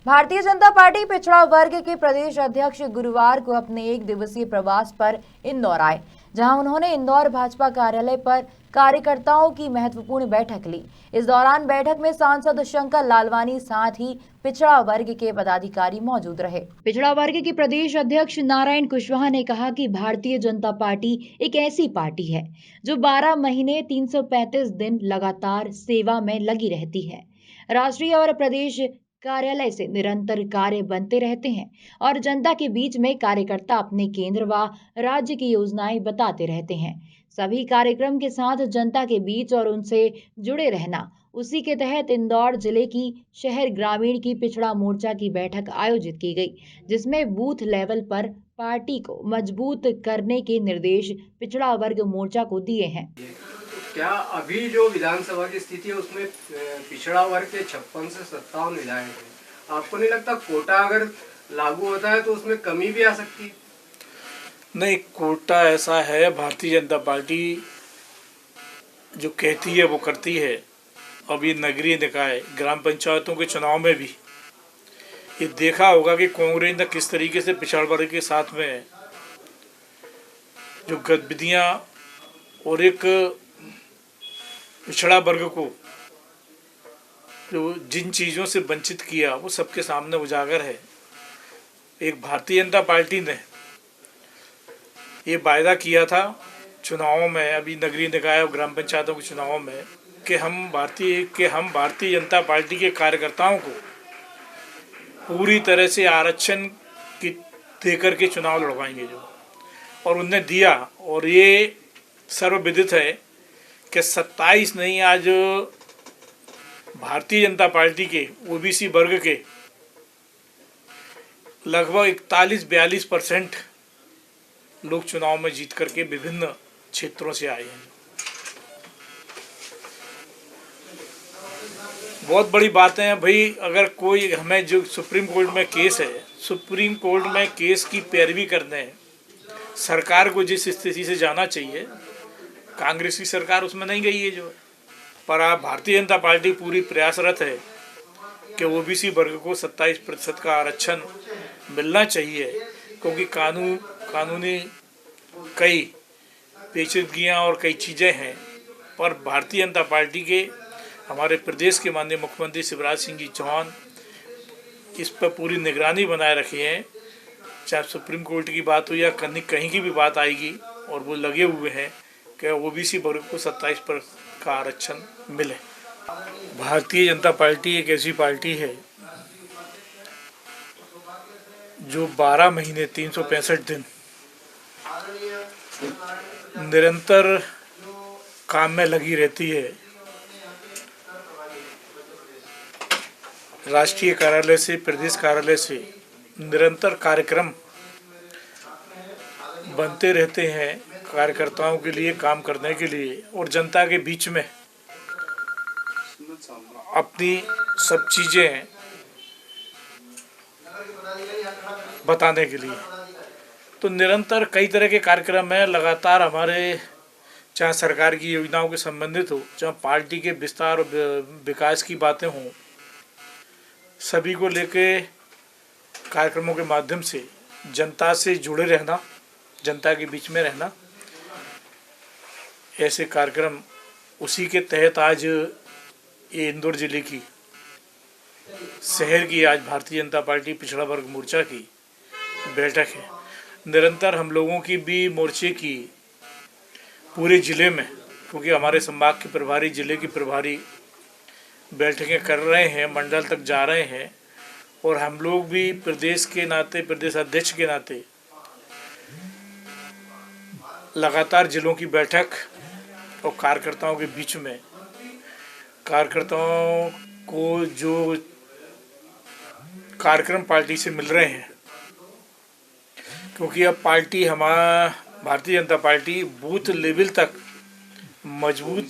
Bharatiya Janata party पिछड़ा वर्ग के प्रदेश अध्यक्ष गुरुवार को अपने 1 दिवसीय प्रवास पर इंदौर आए, जहां उन्होंने इंदौर भाजपा कार्यालय पर कार्यकर्ताओं की महत्वपूर्ण बैठक ली। इस दौरान बैठक में सांसद शंकर लालवानी साथ ही पिछड़ा वर्ग के पदाधिकारी मौजूद रहे। पिछड़ा वर्ग के प्रदेश अध्यक्ष नारायण कुशवाहा ने कहा कि भारतीय जनता पार्टी एक ऐसी पार्टी है जो 12 महीने 335 दिन लगातार सेवा में लगी रहती है। राष्ट्रीय और प्रदेश कार्यालय से निरंतर कार्य बनते रहते हैं और जनता के बीच में कार्यकर्ता अपने केंद्र व राज्य की योजनाएं बताते रहते हैं। सभी कार्यक्रम के साथ जनता के बीच और उनसे जुड़े रहना, उसी के तहत इंदौर जिले की शहर ग्रामीण की पिछड़ा मोर्चा की बैठक आयोजित की गई, जिसमें बूथ लेवल पर पार्टी को मजबूत करने के निर्देश पिछड़ा वर्ग मोर्चा को दिए हैं। क्या अभी जो विधानसभा की स्थिति है उसमें पिछड़ा वर्ग के 56 से 57 विधायक हैं, आपको नहीं लगता कोटा अगर लागू होता है तो उसमें कमी भी आ सकती है? नहीं, कोटा ऐसा है, भारतीय जनता पार्टी जो कहती है वो करती है। अभी नगरीय निकाय ग्राम पंचायतों के चुनाव में भी ये देखा होगा कि कांग्रेस ने किस तरीके से पिछड़ा वर्ग के साथ में जो गतिविधियां और एक पिछड़ा वर्ग को जो जिन चीज़ों से वंचित किया वो सबके सामने उजागर है। एक भारतीय जनता पार्टी ने ये वायदा किया था चुनावों में, अभी नगरीय निकाय और ग्राम पंचायतों के चुनावों में, कि हम भारतीय जनता पार्टी के कार्यकर्ताओं को पूरी तरह से आरक्षण की देकर के चुनाव लड़वाएंगे जो, और उनने दिया। और ये सर्वविदित है कि 27 नहीं, आज भारतीय जनता पार्टी के ओबीसी वर्ग के लगभग 41-42% लोग चुनाव में जीत करके विभिन्न क्षेत्रों से आए हैं। बहुत बड़ी बातें हैं भाई। अगर कोई हमें जो सुप्रीम कोर्ट में केस है, सुप्रीम कोर्ट में केस की पैरवी करने सरकार को जिस स्थिति से जाना चाहिए, कांग्रेस की सरकार उसमें नहीं गई है जो। पर आप भारतीय जनता पार्टी पूरी प्रयासरत है कि ओबीसी वर्ग को 27% का आरक्षण मिलना चाहिए, क्योंकि कानूनी कई पेचीदगियाँ और कई चीज़ें हैं। पर भारतीय जनता पार्टी के हमारे प्रदेश के माननीय मुख्यमंत्री शिवराज सिंह जी चौहान इस पर पूरी निगरानी बनाए रखी है। चाहे सुप्रीम कोर्ट की बात हो या कहीं की भी बात आएगी, और वो लगे हुए हैं कि ओबीसी वर्ग को 27% का आरक्षण मिले। भारतीय जनता पार्टी एक ऐसी पार्टी है जो 12 महीने 365 दिन निरंतर काम में लगी रहती है। राष्ट्रीय कार्यालय से, प्रदेश कार्यालय से निरंतर कार्यक्रम बनते रहते हैं कार्यकर्ताओं के लिए, काम करने के लिए, और जनता के बीच में अपनी सब चीज़ें बताने के लिए। तो निरंतर कई तरह के कार्यक्रम हैं लगातार हमारे, चाहे सरकार की योजनाओं के संबंधित हो, चाहे पार्टी के विस्तार और विकास की बातें हों, सभी को लेके कार्यक्रमों के माध्यम से जनता से जुड़े रहना, जनता के बीच में रहना, ऐसे कार्यक्रम, उसी के तहत आज ये इंदौर जिले की शहर की आज भारतीय जनता पार्टी पिछड़ा वर्ग मोर्चा की बैठक है। निरंतर हम लोगों की भी मोर्चे की पूरे ज़िले में, क्योंकि हमारे संभाग के प्रभारी, ज़िले के प्रभारी बैठकें कर रहे हैं, मंडल तक जा रहे हैं, और हम लोग भी प्रदेश के नाते, प्रदेश अध्यक्ष के नाते लगातार जिलों की बैठक और कार्यकर्ताओं के बीच में, कार्यकर्ताओं को जो कार्यक्रम पार्टी से मिल रहे हैं, क्योंकि अब पार्टी, हमारा Bharatiya Janata party booth level तक मजबूत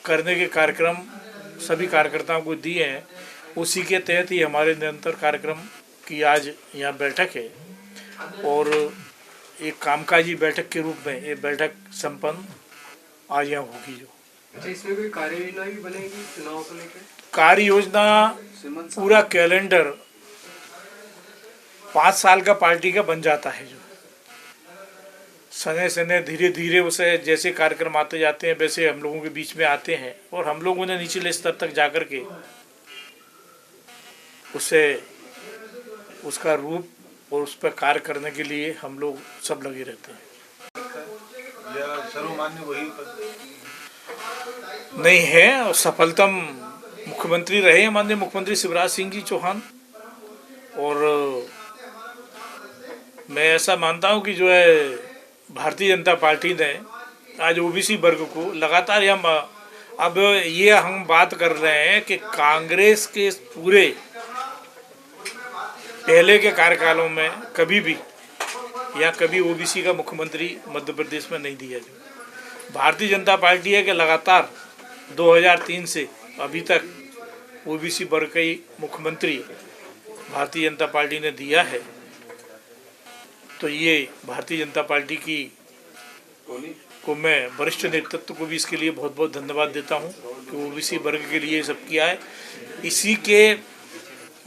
करने के कार्यक्रम सभी कार्यकर्ताओं को दिए हैं। उसी के तहत ही हमारे निरंतर कार्यक्रम की आज यहाँ बैठक है, और एक कामकाजी बैठक के रूप में ये बैठक संपन्न आज यहाँ होगी जो। अच्छा, इसमें कोई कार्य योजना भी बनेगी चुनाव को लेकर? कार्य योजना, पूरा कैलेंडर 5 साल का पार्टी का बन जाता है, जो सने सने धीरे धीरे उसे जैसे कार्यक्रम आते जाते हैं वैसे हम लोगों के बीच में आते हैं, और हम लोगों ने निचले स्तर तक जाकर के उसे उसका रूप और उस पर कार्य करने के लिए हम लोग सब लगे रहते हैं। या सर्वमान्य वही नहीं है, और सफलतम मुख्यमंत्री रहे माननीय मुख्यमंत्री शिवराज सिंह जी चौहान, और मैं ऐसा मानता हूं कि जो है भारतीय जनता पार्टी ने आज ओबीसी वर्ग को लगातार अब ये हम बात कर रहे हैं कि कांग्रेस के पूरे पहले के कार्यकालों में कभी भी या कभी ओबीसी का मुख्यमंत्री मध्य प्रदेश में नहीं दिया। जो भारतीय जनता पार्टी है कि लगातार 2003 से अभी तक ओबीसी वर्ग का ही मुख्यमंत्री भारतीय जनता पार्टी ने दिया है। तो ये भारतीय जनता पार्टी को मैं वरिष्ठ नेतृत्व को भी इसके लिए बहुत बहुत धन्यवाद देता हूं कि ओबीसी वर्ग के लिए सब किया है। इसी के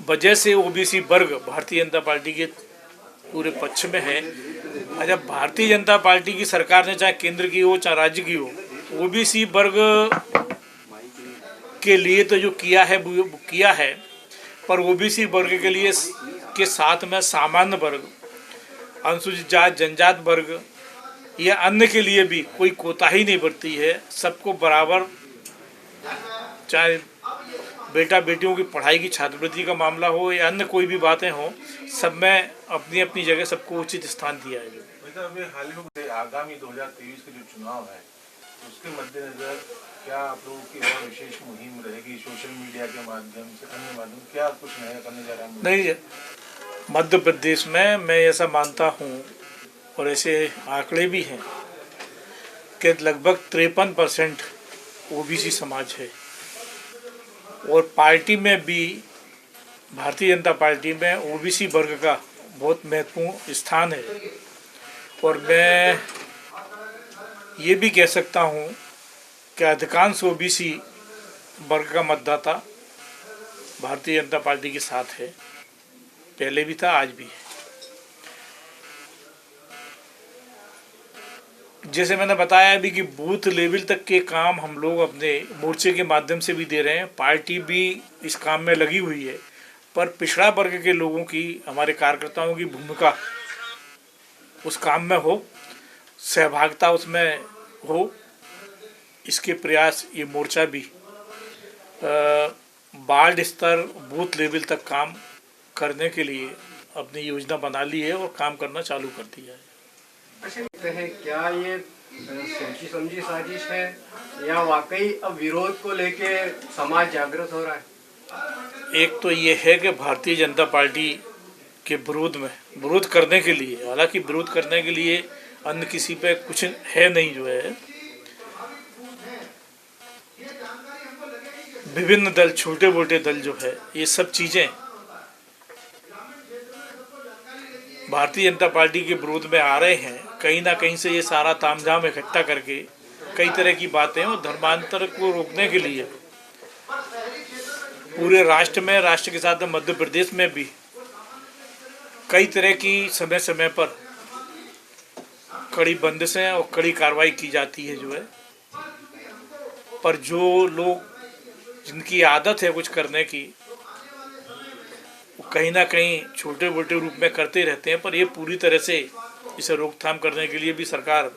वजह से ओबीसी वर्ग भारतीय जनता पार्टी के पूरे पक्ष में है। जब भारतीय जनता पार्टी की सरकार ने चाहे केंद्र की हो चाहे राज्य की हो, ओबीसी वर्ग के लिए तो जो किया है वो किया है, पर ओबीसी वर्ग के लिए के साथ में सामान्य वर्ग, अनुसूचित जात जनजात वर्ग या अन्य के लिए भी कोई कोताही नहीं बरती है। सबको बराबर, चाहे बेटा बेटियों की पढ़ाई की छात्रवृत्ति का मामला हो या अन्य कोई भी बातें हो, सब में अपनी अपनी जगह सबको उचित स्थान दिया है। अभी हाल ही में आगामी 2023 के जो चुनाव है उसके मद्देनजर क्या आप लोगों की और विशेष मुहिम रहेगी सोशल मीडिया के माध्यम से, अन्य माध्यम, क्या कुछ नया करने जा रहे हैं? नहीं, मध्य प्रदेश में मैं ऐसा मानता हूँ और ऐसे आंकड़े भी हैं कि लगभग 53% ओबीसी समाज है, और पार्टी में भी भारतीय जनता पार्टी में ओबीसी वर्ग का बहुत महत्वपूर्ण स्थान है। और मैं ये भी कह सकता हूँ कि अधिकांश ओबीसी वर्ग का मतदाता भारतीय जनता पार्टी के साथ है, पहले भी था आज भी है। जैसे मैंने बताया अभी कि बूथ लेवल तक के काम हम लोग अपने मोर्चे के माध्यम से भी दे रहे हैं, पार्टी भी इस काम में लगी हुई है, पर पिछड़ा वर्ग के लोगों की, हमारे कार्यकर्ताओं की भूमिका उस काम में हो, सहभागिता उसमें हो, इसके प्रयास ये मोर्चा भी वार्ड स्तर बूथ लेवल तक काम करने के लिए अपनी योजना बना ली है और काम करना चालू कर दिया है। अच्छा, है क्या ये सोची समझी साजिश है या वाकई अब विरोध को लेके समाज जागृत हो रहा है? एक तो ये है कि भारतीय जनता पार्टी के विरोध करने के लिए, हालांकि विरोध करने के लिए अन्य किसी पे कुछ है नहीं, जो है विभिन्न दल, छोटे मोटे दल जो है, ये सब चीजें भारतीय जनता पार्टी के विरोध में आ रहे हैं। कहीं ना कहीं से ये सारा तामझाम इकट्ठा करके कई तरह की बातें और धर्मांतर को रोकने के लिए पूरे राष्ट्र में, राष्ट्र के साथ मध्य प्रदेश में भी कई तरह की समय समय पर कड़ी बंदिशें और कड़ी कार्रवाई की जाती है, जो है। पर जो लोग, जिनकी आदत है कुछ करने की, वो कहीं ना कहीं छोटे मोटे रूप में करते रहते हैं, पर ये पूरी तरह से इसे रोकथाम करने के लिए भी सरकार